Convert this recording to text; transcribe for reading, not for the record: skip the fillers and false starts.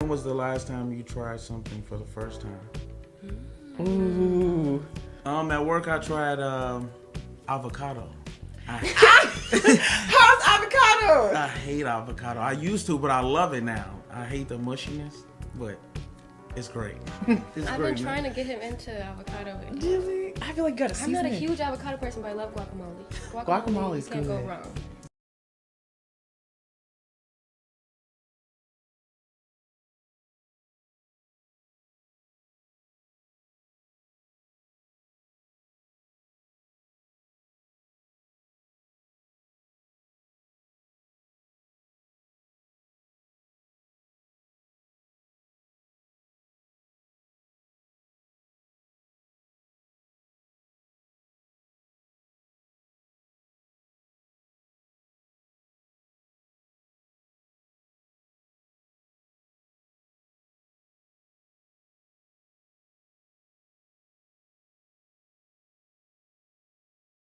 When was the last time you tried something for the first time? Ooh. At work I tried avocado. How's avocado? I hate avocado. I used to, but I love it now. I hate the mushiness, but it's great. It's I've great, been trying man. to get him into avocado. Really? I feel like you gotta I'm not a season it. huge avocado person, but I love guacamole. Guacamole's You can't good. go wrong.